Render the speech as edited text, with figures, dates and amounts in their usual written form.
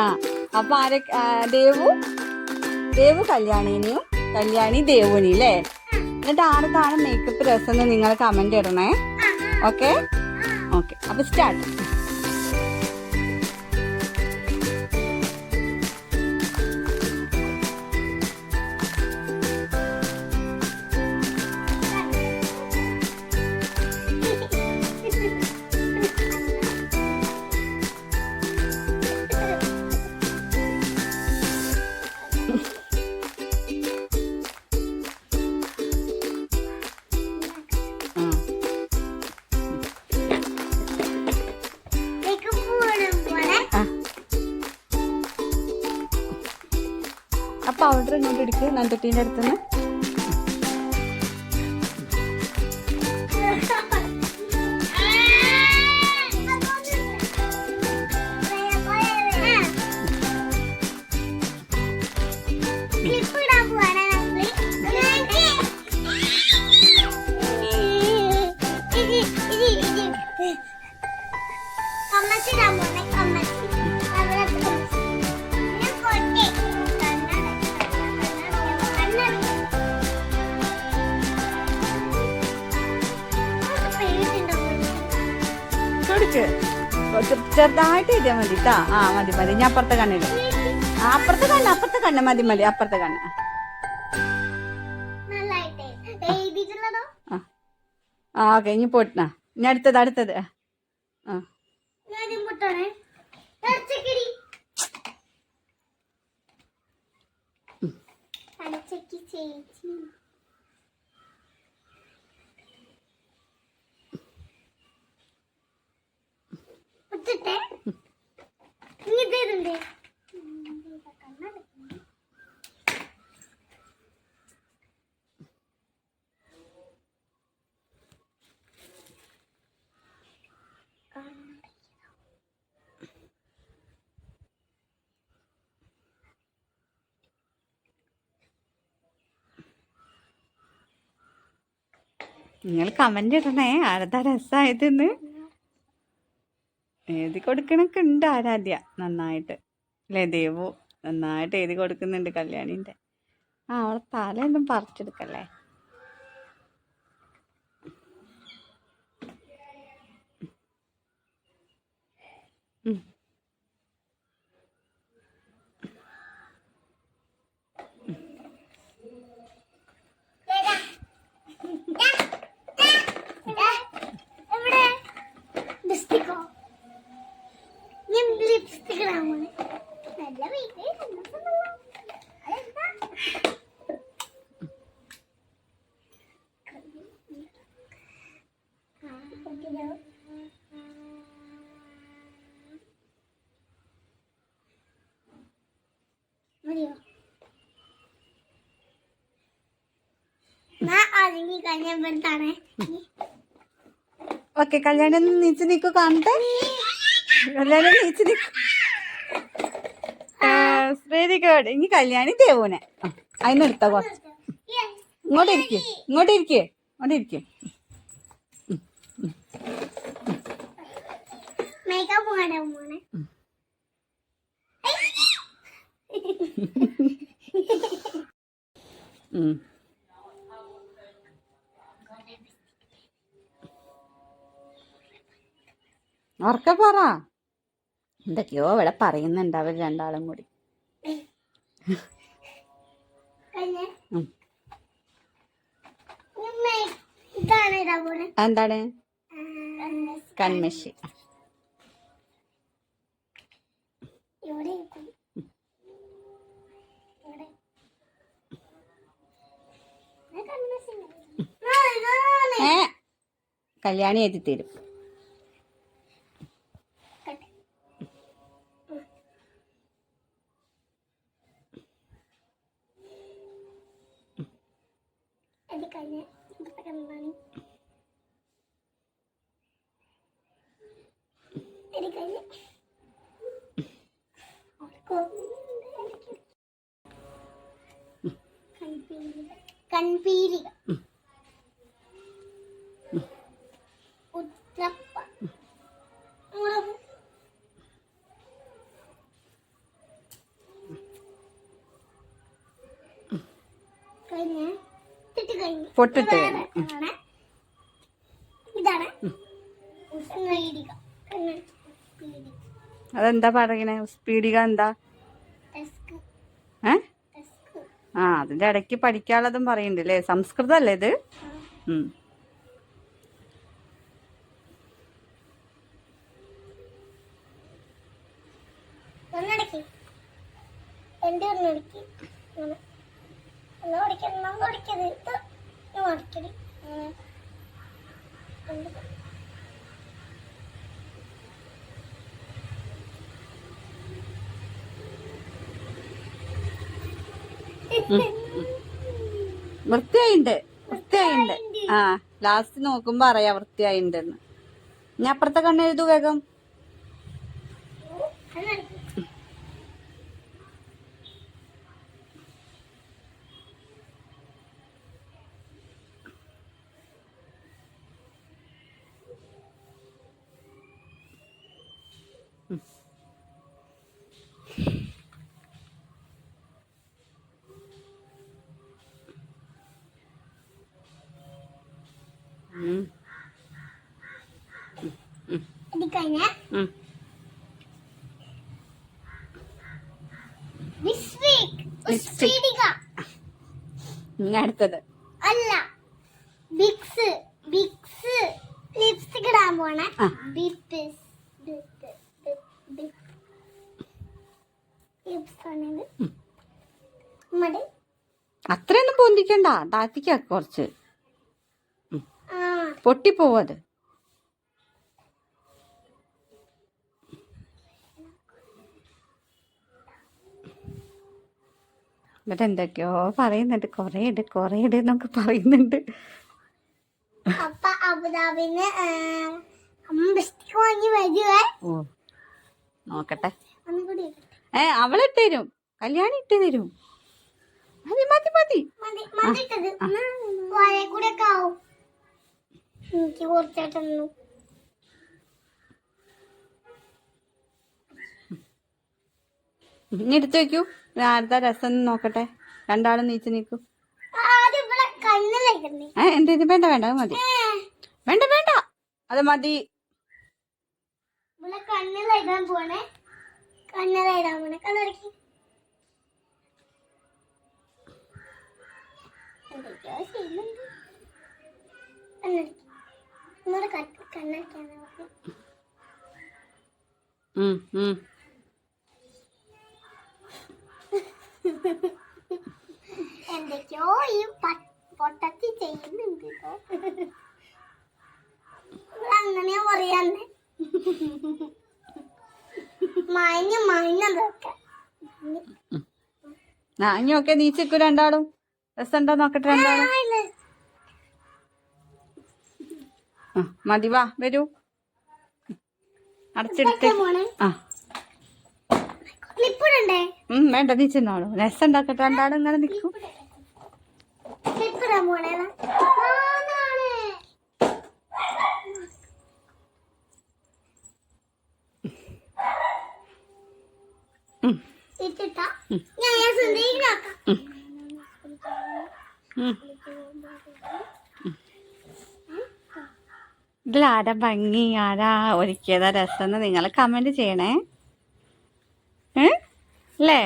ആ അപ്പൊ ആരെ ദേവു ദേവു കല്യാണിനെയും കല്യാണി ദേവുനി അല്ലേ? എന്നിട്ട് ആർക്കാണ് മേക്കപ്പ് രസം എന്ന് നിങ്ങൾ കമന്റ് ഇടണേ. ഓക്കെ ഓക്കെ, അപ്പൊ സ്റ്റാർട്ട്. ആ പൗഡർ ഇങ്ങോട്ട് എടുക്ക് നന്ദുട്ടീൻ്റെ അടുത്തുനിന്ന്. ചെറുതായിട്ട് ചെയ്താൽ മതി കേട്ടാ. ആ മതി മതി. ഞാൻ അപ്പുറത്തെ കണ്ണില് അപ്പുറത്തെ കണ്ണ് മതി മതി. അപ്പുറത്തെ കണ്ണ് ആ ഓക്കെ. ഇനി പൊട്ടണ ഇനി അടുത്തത് ആ നിങ്ങൾ കമന്റ് ഇടണേ ആരതാ രസമായതെന്ന്. എഴുതി കൊടുക്കണൊക്കെ ഉണ്ട് ആരാധ്യ നന്നായിട്ട് അല്ലേ? ദേവു നന്നായിട്ട് എഴുതി കൊടുക്കുന്നുണ്ട് കല്യാണിൻ്റെ. ആ അവളെ തലയൊന്നും പറിച്ചെടുക്കല്ലേ. ഓക്കെ, കല്യാണി ഒന്ന് നീച്ച് നിൽക്കൂ കാണട്ടെ. കല്യാണി നീച്ച് നിൽക്കൂ. Very good. ഇനി കല്യാണി ദേവുനെ അതിനെടുത്ത കുറച്ച് ഇങ്ങോട്ട് ഇരിക്കേ. ഉറക്കെ പറ. എന്തൊക്കെയോ ഇവിടെ പറയുന്നുണ്ട് അവർ രണ്ടാളും കൂടി. എന്താണ്? കൺമഷി. കല്യാണി എഴുതി തരും. കൺപീലിക ഉത്രപ്പ പൊട്ടിട്ട് ആണ്. ഇതാണ് കണ്ണീരിക. കണ്ണീരിക. അതെന്താ പറയണേ? സ്പീഡിക എന്താ? ഡെസ്ക്. ഏ ഡെസ്ക്. ആ അതിന്റെ ഇടയ്ക്ക് പഠിക്കാനുള്ളതും പറയുന്നുണ്ട് അല്ലേ? സംസ്കൃതം അല്ലേ ഇത്? ഉം. ഒന്നടക്കി. എന്റെ ഒന്നടക്കി. ഒന്നടിക്കത്. ഒന്നടിക്കടി. വൃത്തിയായിണ്ട്. വൃത്തിയായിണ്ട്. ആ ലാസ്റ്റ് നോക്കുമ്പോ അറിയാം വൃത്തിയായിണ്ടെന്ന്. ഇനി അപ്പുറത്തെ കണ്ണ് എഴുതു വേഗം. ഉം. ഇത് കഴിഞ്ഞ ഉം. വിസ്പീഡിക. ഇനി അടുത്തത് അല്ല ബിക്സ്. ബിക്സ് ലിപ്സ്റ്റിക് ഇടാൻ പോണേ. ആ. ലിപ്സ് ആണിത്. മടി. അത്രയൊന്നും പൊന്തിക്കണ്ട, താത്തിക്ക കുറച്ച്. ആ പൊട്ടിപ്പോവത്. എന്നിട്ട് എന്തൊക്കെയോ പറയുന്നുണ്ട്. കൊറേ ഇട് എന്നൊക്കെ പറയുന്നുണ്ട്. അപ്പ അബുദാബിന്ന് ലിപ്സ്റ്റിക് വാങ്ങി വരുവേ. ഓ നോക്കട്ടെ. ഒന്നുകൂടി അവളിട്ട് തരും. കല്യാണി ഇട്ട് തരും. മതി മതി മതി. മതിട്ടത് വാഴ കൂടെ ഒക്കെ ആവും. എനിക്ക് കുറച്ചായിട്ടൊന്നും ഇനി എടുത്തു വെക്കൂ. ആരുടെ രസം നോക്കട്ടെ. രണ്ടാളും നീച്ച് നിൽക്കൂ. ആദ്യം ഇവിടെ കണ്ണിലായിക്കുന്നേ. എന്തേലും വേണ്ട വേണ്ട അത് മതി. വേണ്ട വേണ്ട അത് മതി. ഇവിടെ കണ്ണിലിടാൻ പോണേ. കണ്ണിലിടാൻ പോണേ. കണ്ണടക്കി. എന്തൊക്കെയോ ചെയ്യുന്നുണ്ട്. കണ്ണടക്കി. നമ്മുടെ കണ്ണടക്കാണ്. എന്തൊക്കെയോ ഈ പൊട്ടത്തി ചെയ്യുന്നുണ്ട്. അങ്ങനെയാ പറയാന്നേ. മഞ്ഞതൊക്കെ ഇനിയൊക്കെ നീച്ചിക്കൂ രണ്ടാളും. രസമുണ്ടോ നോക്കട്ടെ രണ്ടാളും. മതി വാ വരൂ. അടച്ചെടുത്ത്. ആ ക്ലിപ്പിടണ്ടേ? വേണ്ട നീച്ചെന്നോളൂ. രസം ഉണ്ടാക്കട്ടെ. രണ്ടാളും ഇങ്ങനെ നിൽക്കും. ക്ലിപ്പിടാൻ പോണേ. ഇട്ടിട്ടാ ഞാൻ സുന്ദരിനാക്കാം. ഇതിലാരാ ഭംഗി, ആരാ ഒരുക്കിയതാ രസം എന്ന് നിങ്ങൾ കമന്റ് ചെയ്യണേ. അല്ലേ?